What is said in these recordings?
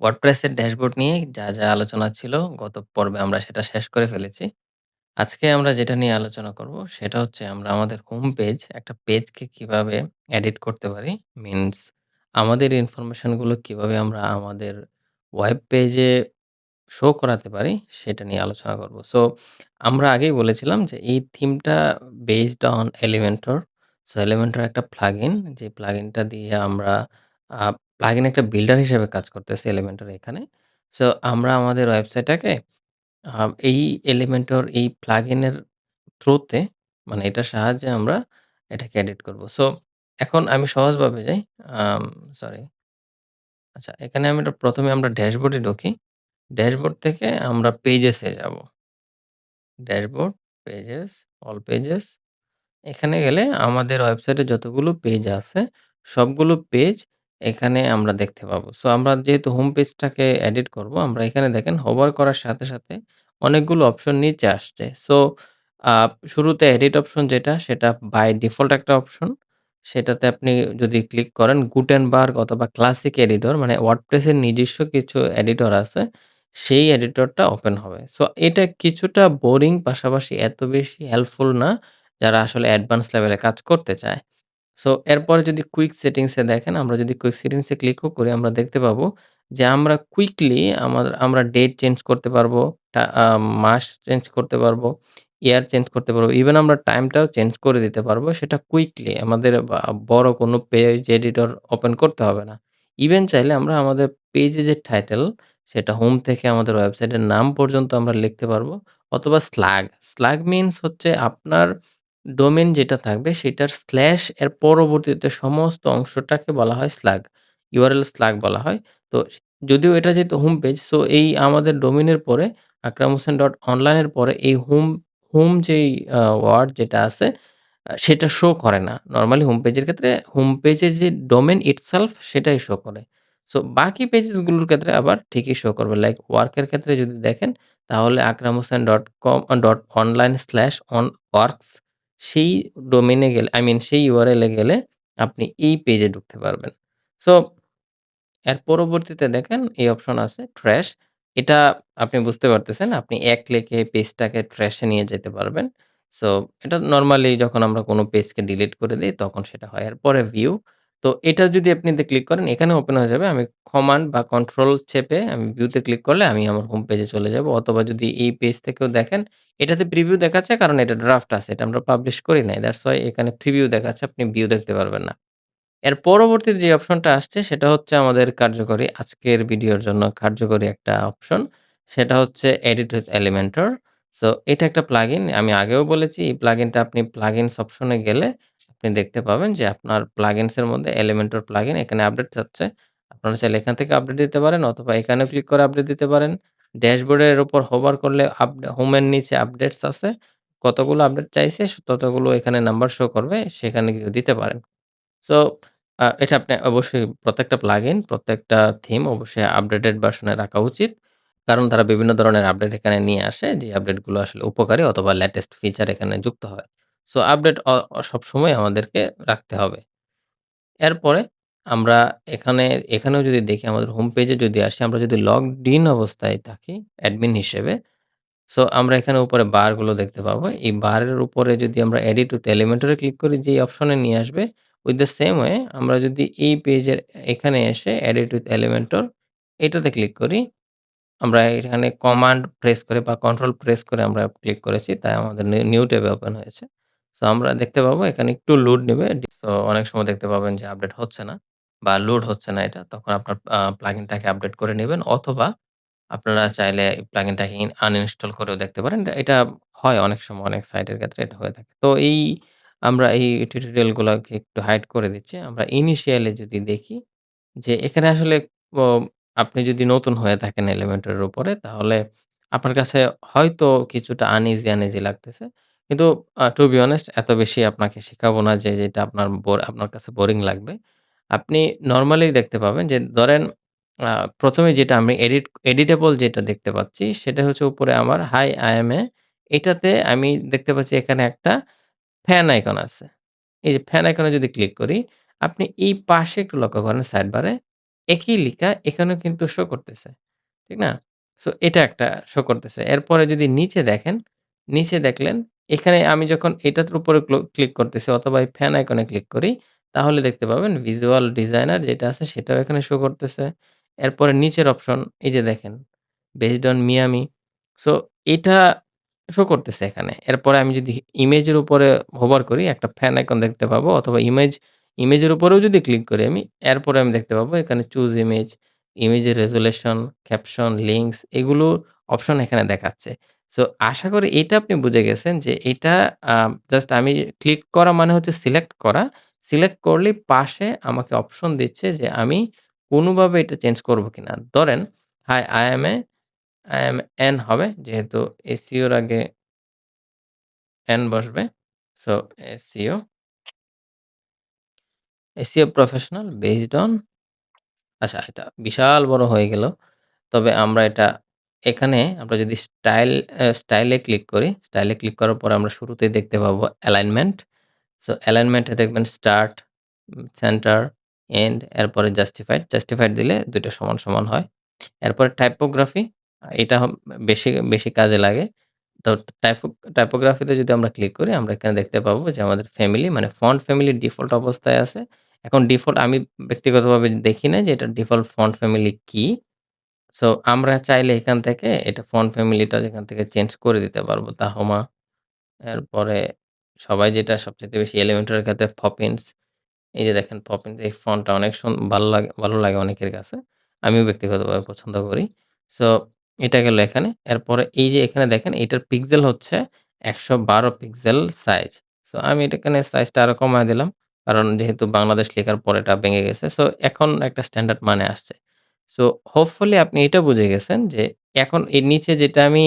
WordPress এর dashboard নিয়ে যা আলোচনা ছিল গত পর্বে আমরা সেটা শেষ করে ফেলেছি। আজকে আমরা যেটা নিয়ে আলোচনা করব সেটা হচ্ছে আমরা আমাদের হোম পেজ একটা পেজকে কিভাবে এডিট করতে পারি। মিনস আমাদের ইনফরমেশন গুলো কিভাবে আমরা আমাদের ওয়েব পেজে শো করাতে পারি সেটা নিয়ে আলোচনা করব। সো আমরা আগেই বলেছিলাম যে এই থিমটা based on Elementor। So Elementor একটা প্লাগইন, যে প্লাগইনটা দিয়ে আমরা আ প্লাগইন একটা বিল্ডার হিসেবে কাজ করতেছে Elementor এখানে। সো আমরা আমাদের ওয়েবসাইটটাকে এই Elementor এই প্লাগইনের থ্রুতে, মানে এটার সাহায্যে আমরা এটাকে এডিট করব। সো এখন আমি সহজভাবে যাই। আম সরি। আচ্ছা, এখানে আমি ১ম এ আমরা ড্যাশবোর্ডে ঢুকি। ড্যাশবোর্ড থেকে আমরা পেজেস এ যাব। Dashboard, pages, all pages. এখানে গেলে আমাদের ওয়েবসাইটে যতগুলো পেজ আছে, সবগুলো পেজ এখানে আমরা দেখতে পাবো। সো আমরা যেহেতু হোম পেজটাকে এডিট করব, আমরা এখানে দেখেন হোভার করার সাথে অনেকগুলো অপশন নিচে আসছে। সো আ শুরুতে এডিট অপশন যেটা, সেটা বাই ডিফল্ট একটা অপশন। সেটাতে আপনি যদি ক্লিক করেন গুটেনবার্গ অথবা ক্লাসিক এডিটর, মানে ওয়ার্ডপ্রেস এর নিজস্ব কিছু এডিটর আছে, সেই এডিটরটা ওপেন হবে। সো এটা কিছুটা বোরিং, পাশাপাশি এত বেশি হেল্পফুল না যারা আসলে অ্যাডভান্স লেভেলে কাজ করতে চায়। সো এরপরে যদি কুইক সেটিংস এ দেখেন, আমরা যদি কুইক সেটিংস এ ক্লিকও করি, আমরা দেখতে পাবো যে আমরা কুইকলি আমরা ডেট চেঞ্জ করতে পারবো, মাস চেঞ্জ করতে পারবো, ইয়ার চেঞ্জ করতে পারবো। ইভেন আমরা টাইমটাও চেঞ্জ করে দিতে পারবো। সেটা কুইকলি, আমাদের বড় কোনো পেজ এডিটর ওপেন করতে হবে না। ইভেন চাইলে আমরা আমাদের পেজে যে টাইটেল, সেটা হোম থেকে আমাদের ওয়েবসাইটের নাম পর্যন্ত আমরা লিখতে পারবো, অথবা স্ল্যাগ। স্ল্যাগ মিনস হচ্ছে আপনার ডোমেইন যেটা থাকবে সেটার স্ল্যাশ এর পরবর্তীতে সমস্ত অংশটাকে বলা হয় স্ল্যাগ। ইউআরএল স্ল্যাগ বলা হয়। তো যদিও এটা যেহেতু হোম পেজ, সো এই আমাদের ডোমেইনের পরে আকরাম হোসেন.অনলাইন এর পরে এই হোম যেই ওয়ার্ড যেটা আছে, সেটা শো করে না। নরমালি হোম পেজের ক্ষেত্রে হোম পেজের যে ডোমেইন ইটসেলফ সেটাই শো করে। সো বাকি পেজেস গুলোর ক্ষেত্রে আবার ঠিকই শো করবে। লাইক ওয়ার্ক এর ক্ষেত্রে যদি দেখেন, তাহলে akramhosen.com.online/on ওয়ার্কস, সেই ডোমেইনে গেলে, সেই ইউআরএল এ গেলে আপনি এই পেজে ঢুকতে পারবেন। সো এর পরবর্তীতে দেখেন এই অপশন আছে ট্র্যাশ। এটা আপনি বুঝতে পারতেছেন, আপনি এক ক্লিকে পেজটাকে ট্র্যাশে নিয়ে যেতে পারবেন। সো এটা নরমালি যখন আমরা কোনো পেজকে ডিলিট করে দেই তখন সেটা হয়। এরপরে ভিউ। তো এটা যদি আপনি ক্লিক করেন, এখানে ওপেন হয়ে যাবে। আমি কমান্ড বা কন্ট্রোল চেপে আমি ভিউতে ক্লিক করলে আমি আমার হোম পেজে চলে যাব। অথবা যদি এই পেজ থেকেও দেখেন, এটাতে প্রিভিউ দেখাচ্ছে কারণ এটা ড্রাফট আছে। এটা আমরা পাবলিশ করি নাই। দ্যাটস ওয়াই এখানে প্রিভিউ দেখাচ্ছে। আপনি ভিউ দেখতে পারবেন না। এর পরবর্তীতে যে অপশনটা আসছে সেটা হচ্ছে আমাদের কার্যকরী, আজকের ভিডিওর জন্য কার্যকরী একটা অপশন। সেটা হচ্ছে এডিট উইথ এলিমেন্টর। সো এটা একটা প্লাগইন। আমি আগেও বলেছি এই প্লাগইনটা আপনি প্লাগইনস অপশনে গেলে আপনি দেখতে পাবেন যে আপনার প্লাগইনস এর মধ্যে এলিমেন্টর প্লাগইন এখানে আপডেট চাচ্ছে। আপনারা চাইলে এখান থেকে আপডেট দিতে পারেন, অথবা এখানেও ক্লিক করে আপডেট দিতে পারেন। ড্যাশবোর্ডের উপর হোভার করলে হোমের নিচে আপডেটস আছে। কতগুলো আপডেট চাইছে ততগুলো এখানে নাম্বার শো করবে, সেখানে গিয়ে দিতে পারেন। সো এটা আপনি অবশ্যই, প্রত্যেকটা প্লাগইন, প্রত্যেকটা থিম অবশ্যই আপডেটেড ভার্সনে রাখা উচিত। কারণ তারা বিভিন্ন ধরনের আপডেট এখানে নিয়ে আসে, যে আপডেটগুলো আসলে উপকারী অথবা লেটেস্ট ফিচার এখানে যুক্ত হয়। সো আপডেট সবসময় আমাদেরকে রাখতে হবে। এরপরে আমরা এখানেও যদি দেখি, আমাদের হোম পেজে যদি আসি, আমরা যদি লগড ইন অবস্থায় থাকি অ্যাডমিন হিসেবে, সো আমরা এখানে উপরে বারগুলো দেখতে পাবো। এই বারের উপরে যদি আমরা edit with Elementor A click করি, যেই অপশনে নিয়ে আসবে, উইথ দ্য সেম ওয়ে আমরা যদি এই পেজের এখানে এসে এডিট উইথ এলিমেন্টর এটাতে ক্লিক করি, আমরা এখানে কমান্ড প্রেস করে বা কন্ট্রোল প্রেস করে আমরা ক্লিক করেছি, তাই আমাদের নিউ ট্যাবে ওপেন হয়েছে। সো আমরা দেখতে পাবো এখানে একটু লোড নেবে। সো অনেক সময় দেখতে পাবেন যে আপডেট হচ্ছে না বা লোড হচ্ছে না এটা। তখন আপনার প্লাগইনটাকে আপডেট করে নিবেন, অথবা আপনারা চাইলে এই প্লাগইনটাকে আনইনস্টল করেও দেখতে পারেন। এটা হয় অনেক সময়, অনেক সাইটের ক্ষেত্রে এটা হয়ে থাকে। তো আমরা এই টিউটোরিয়াল গুলাকে একটু হাইড করে দিচ্ছি। আমরা ইনিশিয়ালি যদি দেখি যে এখানে আসলে ও আপনি যদি নতুন হয়ে থাকেন এলিমেন্টর এর উপরে, তাহলে আপনার কাছে হয়তো কিছুটা আনইজি লাগতেছে। কিন্তু টু বি অনেস্ট এত বেশি আপনাকে শিখাবো না যে যেটা আপনার কাছে বোরিং লাগবে। আপনি নরমালি দেখতে পাবেন যে ধরেন, আ ১ম এ যেটা আমি এডিটেবল যেটা দেখতে পাচ্ছি সেটা হচ্ছে উপরে আমার হাই আই এম এ, এটাতে আমি দেখতে পাচ্ছি এখানে একটা ফ্যান আইকন আছে। এই যে ফ্যান আইকনে যদি ক্লিক করি, আপনি এই পাশে একটু লক্ষ্য করেন সাইড বারে। একই লিখা এখানেও কিন্তু শো করতেছে। ঠিক না? সো এটা একটা শো করতেছে। এরপরে যদি নিচে দেখেন, নিচে দেখলেন এখানে আমি যখন এটার উপরে ক্লিক করতেছি অথবা এই ফ্যান আইকনে ক্লিক করি, তাহলে দেখতে পাবেন ভিজুয়াল ডিজাইনার যেটা আছে সেটাও এখানে শো করতেছে। এরপরে নিচের অপশন এই যে দেখেন, বেসড অন মিয়ামি। সো এটা শো করতেছে এখানে। এরপরে আমি যদি ইমেজের উপরে হোভার করি একটা ফ্যান আইকন দেখতে পাবো অথবা ইমেজের উপরেও যদি ক্লিক করি আমি, এরপরে আমি দেখতে পাবো এখানে চুজ ইমেজ, ইমেজের রেজোলিউশন, ক্যাপশন, লিঙ্কস এগুলো অপশন এখানে দেখাচ্ছে। সো আশা করি এটা আপনি বুঝে গেছেন যে এটা আ জাস্ট আমি ক্লিক করা মানে হচ্ছে সিলেক্ট করা। সিলেক্ট করলেই পাশে আমাকে অপশন দিচ্ছে যে আমি কোনোভাবে এটা চেঞ্জ করব কিনা। ধরেন হাই I am an হবে যেহেতু SEO র আগে an বসবে। So SEO, SEO professional based on আচ্ছা এটা বিশাল বড় হয়ে গেল। তবে আমরা এটা এখানে আমরা যদি স্টাইলে ক্লিক করি, স্টাইলে ক্লিক করার পরে আমরা শুরুতেই দেখতে পাবো অ্যালাইনমেন্ট। সো অ্যালাইনমেন্ট এ দেখবেন স্টার্ট, সেন্টার, এন্ড এরপরে জাস্টিফাইড। জাস্টিফাইড দিলে ২ টা সমান, সমান হয়। এরপরে টাইপোগ্রাফি এটা বেশি, বেশি কাজে লাগে। তো টাইপোগ্রাফিতে যদি আমরা ক্লিক করি আমরা এখানে দেখতে পাবো যে আমাদের ফ্যামিলি মানে ফন্ট ফ্যামিলি ডিফল্ট অবস্থায় আছে। এখন ডিফল্ট আমি ব্যক্তিগতভাবে দেখি নাই যে এটার ডিফল্ট ফন্ট ফ্যামিলি কি? সো আমরা চাইলে এখান থেকে এটা ফন্ট ফ্যামিলিটা এখান থেকে চেঞ্জ করে দিতে পারবো। তাহমা, এরপরে সবাই যেটা সবচাইতে বেশি এলিমেন্টারি এর ক্ষেত্রে পপিন্স। এই যে দেখেন পপিন্স এই ফন্টটা অনেক ভালো লাগে অনেকের কাছে। আমিও ব্যক্তিগতভাবে পছন্দ করি। সো এটা গেল এখানে। এরপরে এই যে এখানে দেখেন এটার পিক্সেল হচ্ছে ১১২ পিক্সেল সাইজ। সো আমি এটা এখানে সাইজটা আরো কমায় দিলাম। কারণ যেহেতু বাংলাদেশ লেখার পর এটা ভেঙে গেছে। সো এখন একটা স্ট্যান্ডার্ড মানে আসছে। সো হোপফুলি আপনি এটা বুঝে গেছেন যে এখন এর নিচে যেটা আমি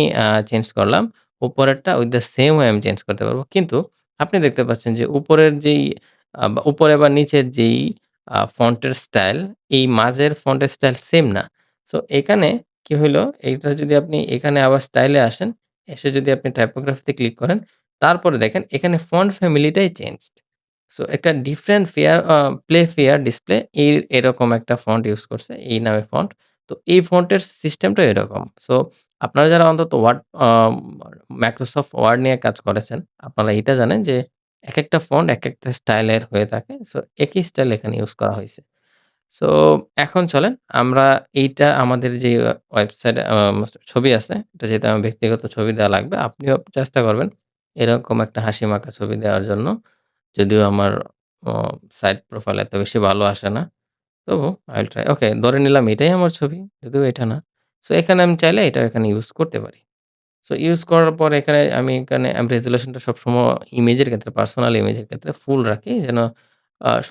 চেঞ্জ করলাম, উপরেরটা উইথ দ্যা সেম ওয়ে আমি চেঞ্জ করতে পারব। কিন্তু আপনি দেখতে পাচ্ছেন যে উপরের যেই বা উপরে বা নিচের যেই ফন্টের স্টাইল, এই মাঝের ফন্টের স্টাইল সেম না। সো এখানে কি হইলো, এইটা যদি আপনি এখানে আবার স্টাইলে আসেন, এসে যদি আপনি টাইপোগ্রাফিতে ক্লিক করেন, তারপরে দেখেন এখানে ফন্ট ফ্যামিলিটাই চেঞ্জড। সো একটা ডিফারেন্ট প্লে ফেয়ার ডিসপ্লে এরকম একটা ফন্ট ইউস করছে, এই নামের ফন্ট। তো এই ফন্টের সিস্টেমটা এরকম। সো আপনারা যারা অন্তত Microsoft Word নিয়ে কাজ করেছেন, আপনারা এটা জানেন যে একেকটা ফন্ট একেকটা স্টাইলের হয়ে থাকে। সো একই স্টাইল এখানে ইউস করা হইছে। সো এখন চলেন আমরা এইটা আমাদের যে ওয়েবসাইটে ছবি আছে, এটা যেহেতু আমার ব্যক্তিগত ছবি দেওয়া লাগবে, আপনিও চেষ্টা করবেন এরকম একটা হাসিমাখা ছবি দেওয়ার জন্য। যদিও আমার অ সাইড প্রোফাইল এত বেশি ভালো আসে না। তবু I will try ওকে ধরে নিলাম এটাই আমার ছবি, যদিও এটা না। সো এখানে আমি চাইলে এটা এখানে ইউস করতে পারি। সো ইউস করার পর এখানে আমি রেজোলিউশনটা সবসময় ইমেজের ক্ষেত্রে, পার্সোনাল ইমেজের ক্ষেত্রে ফুল রাখি যেন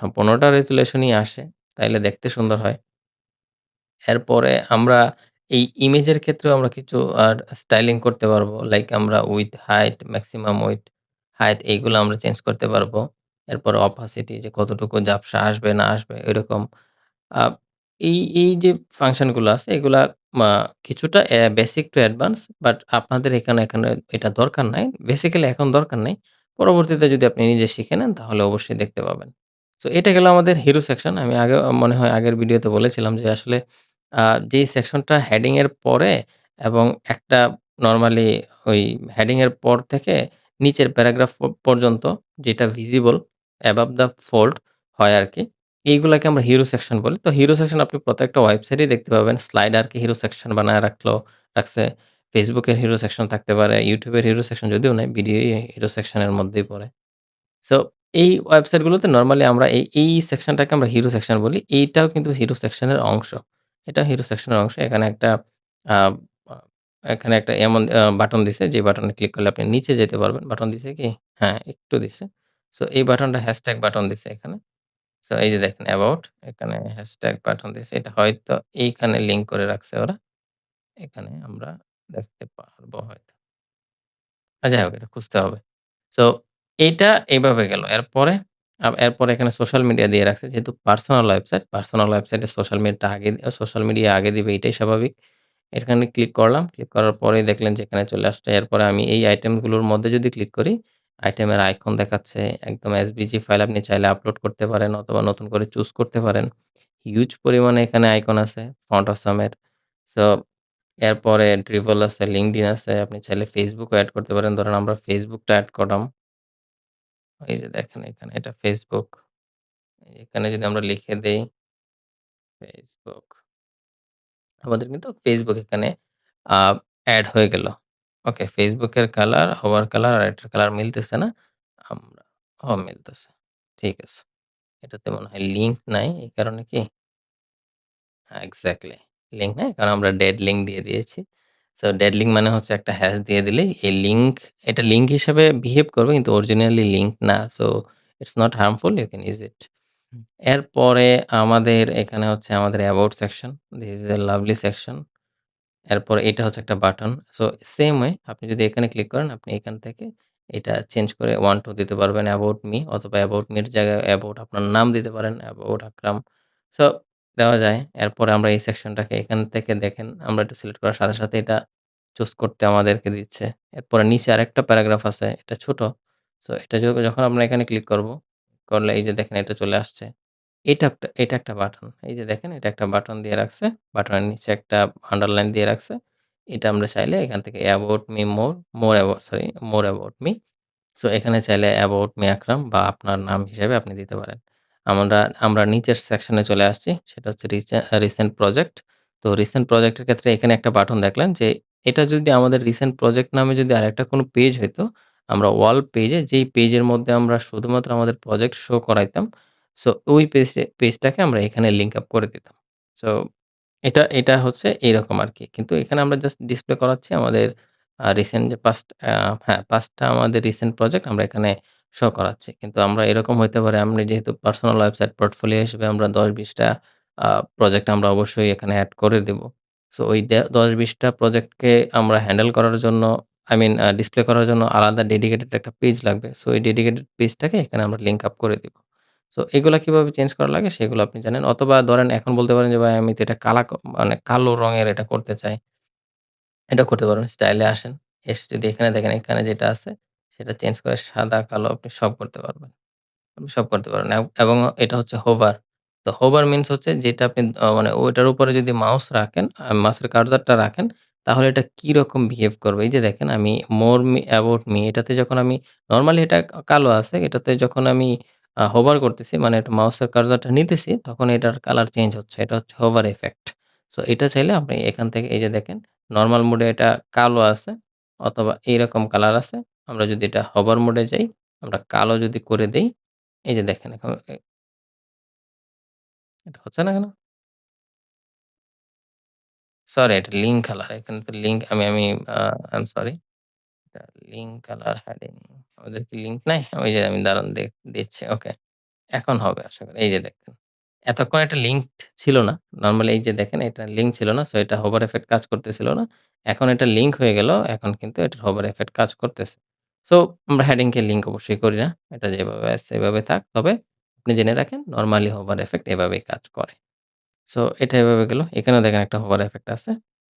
সম্পূর্ণটা রেজোলিউশনই আসে। তাইলে দেখতে সুন্দর হয়। এরপরে আমরা এই ইমেজের ক্ষেত্রেও আমরা কিছু স্টাইলিং করতে পারবো। লাইক আমরা with height, maximum with height এইগুলো আমরা চেঞ্জ করতে পারবো। এরপরে অপাসিটি যে কতটুকু ঝাপসা আসবে না আসবে ঐরকম। আ এই যে ফাংশন গুলো আছে এগুলা মা কিছুটা বেসিক টু অ্যাডভান্স বাট আপনাদের এখানে এটা দরকার নাই। বেসিক্যালি এখন দরকার নাই। পরবর্তীতে যদি আপনি নিজে শিখে নেন তাহলে অবশ্যই দেখতে পাবেন। সো এটা গেল আমাদের হিরো সেকশন। আমি আগেও মনে হয় আগের ভিডিওতে বলেছিলাম যে আসলে আ যেই সেকশনটা হেডিং এর পরে এবং একটা নরমালি ওই হেডিং এর পর থেকে নিচের প্যারাগ্রাফ পর্যন্ত যেটা ভিজিবল অ্যাবাভ দ্য ফোল্ড হয় আরকি। এইগুলাকে আমরা হিরো সেকশন বলি। তো হিরো সেকশন আপনি প্রত্যেকটা ওয়েবসাইটেই দেখতে পাবেন। স্লাইডারকে হিরো সেকশন বানায় রাখছে। Facebook এর হিরো সেকশন থাকতে পারে। YouTube এর হিরো সেকশন যদিও নাই, ভিডিও হিরো সেকশনের মধ্যেই পড়ে। সো এই ওয়েবসাইটগুলোতে নরমালি আমরা এই সেকশনটাকে আমরা হিরো সেকশন বলি। এইটাও কিন্তু হিরো সেকশনের অংশ। এটাও হিরো সেকশনের অংশ। আ আ এখানে একটা এমন বাটন দিছে যে বাটনে ক্লিক করলে আপনি নিচে যেতে পারবেন। বাটন দিছে কি? হ্যাঁ, একটু দিছে। সো এই বাটনটা হ্যাশট্যাগ বাটন দিছে এখানে। সো এই যে দেখেন অ্যাবাউট এখানে হ্যাশট্যাগ পাঠান দিয়েছে। এটা হয়তো এইখানে লিঙ্ক করে রাখছে ওরা। এখানে আমরা দেখতে পারবো হয়তো। যাই হোক এটা খুঁজতে হবে। সো এইটা এভাবে গেল। এরপরে এখানে সোশ্যাল মিডিয়া দিয়ে রাখছে। যেহেতু পার্সোনাল ওয়েবসাইটে সোশ্যাল মিডিয়া আগে দিবে এটাই স্বাভাবিক। এখানে ক্লিক করলাম। ক্লিক করার পরেই দেখলেন যে এখানে চলে আসছে। এরপরে আমি এই আইটেমগুলোর মধ্যে যদি ক্লিক করি, আইটেমের আইকন দেখাচ্ছে। একদম এসভিজি ফাইল আপনি চাইলে আপলোড করতে পারেন অথবা নতুন করে চুজ করতে পারেন। হিউজ পরিমাণে এখানে আইকন আছে ফন্ট awesome এর। সো এরপরে Dribbble আছে, LinkedIn আছে। আপনি চাইলে Facebook ও এড করতে পারেন। ধরেন আমরা Facebook টা এড করলাম। এই যে দেখেন এখানে এটা Facebook। এখানে যদি আমরা লিখে দেই Facebook, আমাদের কিন্তু Facebook এখানে আ এড হয়ে গেল। ওকে, Facebook এর কালার, হোভার কালার আর এটার কালার মিলতেছে না। আমরা মিলতেছে। ঠিক আছে। এটাতে মনে হয় লিঙ্ক নাই। এই কারণে কি? হ্যাঁ, এক্সাক্টলি। লিঙ্ক নাই। কারণ আমরা ডেড লিঙ্ক দিয়ে দিয়েছি। সো ডেড লিঙ্ক মানে হচ্ছে একটা হ্যাশ দিয়ে দিলেই এই লিঙ্ক, এটা লিঙ্ক হিসেবে বিহেভ করবে কিন্তু অরিজিনালি লিঙ্ক না। So it's not harmful, you can use it. এরপরে আমাদের এখানে হচ্ছে আমাদের about section. This is a lovely section. এরপর এটা হচ্ছে একটা বাটন। সো সেম ওয়ে আপনি যদি এখানে ক্লিক করেন, আপনি এখান থেকে এটা চেঞ্জ করে 1 2 দিতে পারবেন অ্যাবাউট মি, অথবা অ্যাবাউট মি এর জায়গায় অ্যাবাউট আপনার নাম দিতে পারেন, অ্যাবাউট আকরাম। সো দেওয়া যায়। এরপরে আমরা এই সেকশনটাকে এখান থেকে দেখেন আমরা এটা সিলেক্ট করার সাথে, সাথে এটা চুজ করতে আমাদেরকে দিচ্ছে। এরপরে নিচে আরেকটা প্যারাগ্রাফ আছে। এটা ছোট। সো এটা যখন আমরা এখানে ক্লিক করব, করলে এই যে দেখেন এটা চলে আসছে। এটা একটা বাটন। এই যে দেখেন এটা একটা বাটন দিয়ে রাখছে। বাটনের নিচে একটা আন্ডারলাইন দিয়ে রাখছে। এটা আমরা চাইলে এখান থেকে about me more, more about me. So এখানে চাইলে অ্যাবাউট মি আকরাম বা আপনার নাম হিসেবে আপনি দিতে পারেন। আমরা আমরা নিচের সেকশনে চলে আসছি। সেটা হচ্ছে রিসেন্ট প্রজেক্ট। তো রিসেন্ট প্রজেক্ট এর ক্ষেত্রে এখানে একটা বাটন দেখলেন যে এটা যদি আমাদের রিসেন্ট প্রজেক্ট নামে যদি আরেকটা কোনো পেজ হইতো, আমরা ওয়াল পেজে যেই পেজের মধ্যে আমরা শুধুমাত্র আমাদের প্রজেক্ট শো করাইতাম, সো ওই পেজটাকে আমরা এখানে লিঙ্ক আপ করে দিতাম। সো এটা হচ্ছে এইরকম আরকি। কিন্তু এখানে আমরা জাস্ট ডিসপ্লে করাচ্ছি আমাদের রিসেন্ট যে হ্যাঁ, ৫ টা আমাদের রিসেন্ট প্রজেক্ট আমরা এখানে শো করাচ্ছি। কিন্তু আমরা এরকম হইতে পারে, আমরা যেহেতু পার্সোনাল ওয়েবসাইট পোর্টফোলিও হিসেবে আমরা ১০-২০ টা প্রজেক্ট আমরা অবশ্যই এখানে এড করে দেব। সো ওই ১০-২০ টা প্রজেক্টকে আমরা হ্যান্ডেল করার জন্য, আই মিন ডিসপ্লে করার জন্য আলাদা ডেডিকেটেড একটা পেজ লাগবে। সো এই ডেডিকেটেড পেজটাকে এখানে আমরা লিঙ্ক আপ করে দিব। সো এগুলা কিভাবে চেঞ্জ করা লাগে সেগুলো আপনি জানেন। অথবা ধরেন এখন বলতে পারেন যে, "ভাই আমি তো এটা মানে কালো রঙের এটা করতে চাই।" এটা করতে পারবেন। স্টাইল এ আসেন। এসে যদি এখানে দেখেন, এখানে যেটা আছে সেটা চেঞ্জ করে সাদা, কালো আপনি সব করতে পারবেন। আপনি সব করতে পারেন এবং এটা হচ্ছে হোভার। তো হোভার মিনস হচ্ছে যেটা আপনি মানে ওইটার উপরে যদি মাউস রাখেন, মাউসের কার্সারটা রাখেন, তাহলে এটা কিরকম বিহেভ করবে। এই যে দেখেন আমি মোর মি অ্যাবাউট মি এটাতে যখন আমি নরমালি এটা কালো আছে। এটাতে যখন আমি হোভার করতেছি, মানে এটা মাউসের কার্সারটা নিতেছি, তখন এটার কালার চেঞ্জ হচ্ছে। এটা হচ্ছে হোভার ইফেক্ট। সো এটা চাইলে আপনি এখান থেকে এই যে দেখেন নরমাল মোডে এটা কালো আছে অথবা এইরকম কালার আছে। আমরা যদি এটা হোভার মোডে যাই, আমরা কালো যদি করে দেই, এই যে দেখেন এখন এটা হচ্ছে না কেন? সরি, এটা লিঙ্ক কালার। এখানে তো লিঙ্ক আমি আমি আ আই এম সরি। এটা লিঙ্ক কালার হেডিং। আমাদের কি লিঙ্ক নাই? ওই যে আমি দাঁড়ান দিচ্ছি। ওকে। এখন হবে আশা করি। এই যে দেখেন। এতক্ষণ এটা লিঙ্কড ছিল না। নরমালি এই যে দেখেন এটা লিঙ্ক ছিল না। সো এটা হোভার ইফেক্ট কাজ করতেছিল না। এখন এটা লিঙ্ক হয়ে গেল। এখন কিন্তু এটার হোভার ইফেক্ট কাজ করতেছে। সো আমরা হেডিং কে লিঙ্ক অবশ্যই করি না। এটা যেভাবে আছে সেভাবে থাক। তবে আপনি জেনে রাখেন নরমালি হোভার ইফেক্ট এভাবেই কাজ করে। সো এটা এভাবে গেল। এখানেও দেখেন একটা হোভার ইফেক্ট আছে।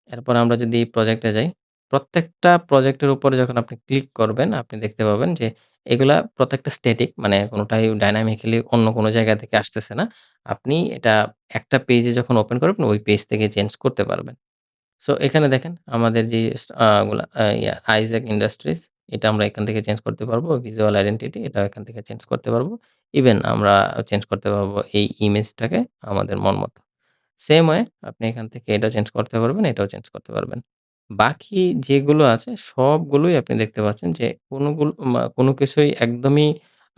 এরপর আমরা যদি প্রজেক্টে যাই, প্রত্যেকটা প্রজেক্টের উপরে যখন আপনি ক্লিক করবেন, আপনি দেখতে পাবেন যে এগুলা প্রত্যেকটা স্ট্যাটিক, মানে কোনটাই ডায়নামিক্যালি অন্য কোন জায়গা থেকে আসতেছে না। আপনি এটা একটা পেজে যখন ওপেন করবেন, ওই পেজ থেকে চেঞ্জ করতে পারবেন। সো এখানে দেখেন আমাদের যে গুলা আইজ্যাক ইন্ডাস্ট্রিজ, এটা আমরা এখান থেকে চেঞ্জ করতে পারবো। ভিজুয়াল আইডেন্টিটি এটাও এখান থেকে চেঞ্জ করতে পারবো। ইভেন আমরা চেঞ্জ করতে পারবো এই ইমেজটাকে আমাদের মন মতো। সেম ওয়ে আপনি এখান থেকে এটাও চেঞ্জ করতে পারবেন, এটাও চেঞ্জ করতে পারবেন। বাকি যেগুলো আছে সবগুলোই আপনি দেখতে পাচ্ছেন যে কোনো কিছুই একদমই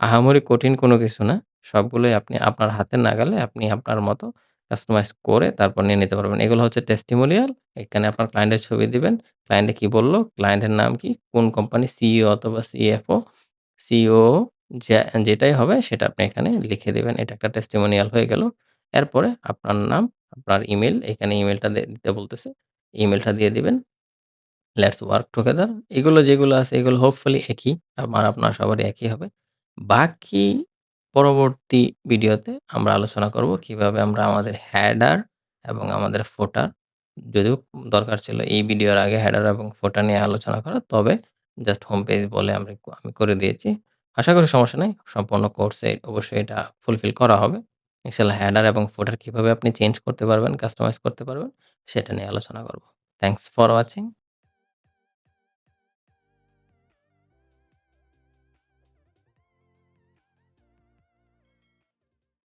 আহামরি কঠিন কোনো কিছু না। সবগুলোই আপনি আপনার হাতের নাগালে আপনি আপনার মতো কাস্টমাইজ করে তারপর নিয়ে নিতে পারবেন। এগুলো হচ্ছে টেস্টিমোনিয়াল। এখানে আপনার ক্লায়েন্টের ছবি দিবেন। ক্লায়েন্টে কি বলল, ক্লায়েন্টের নাম কি, কোন কোম্পানি সিইও অথবা সিএফও, সিওও যা যেটাই হবে সেটা আপনি এখানে লিখে দিবেন। এটা একটা টেস্টিমোনিয়াল হয়ে গেল। এরপরে আপনার নাম, আপনার ইমেইল, এখানে ইমেইলটা দিতে বলতেছে। ইমেইলটা দিয়ে দিবেন। Let's work together. এগুলো যেগুলো আছে এগুলো হোপফুলি একই। আমার আপনার সবারই একই হবে। বাকি পরবর্তী ভিডিওতে আমরা আলোচনা করব কিভাবে আমরা আমাদের হেডার এবং আমাদের ফুটার, যদিও দরকার ছিল এই ভিডিওর আগে হেডার এবং ফুটার নিয়ে আলোচনা করা। তবে জাস্ট হোম পেজ বলে আমি করে দিয়েছি। আশা করি সমস্যা নাই। সম্পূর্ণ কোর্সে অবশ্যই এটা ফুলফিল করা হবে। ইনশাআল্লাহ হেডার এবং ফুটার কিভাবে আপনি চেঞ্জ করতে পারবেন, কাস্টমাইজ করতে পারবেন, সেটা নিয়ে আলোচনা করব। Thanks for watching.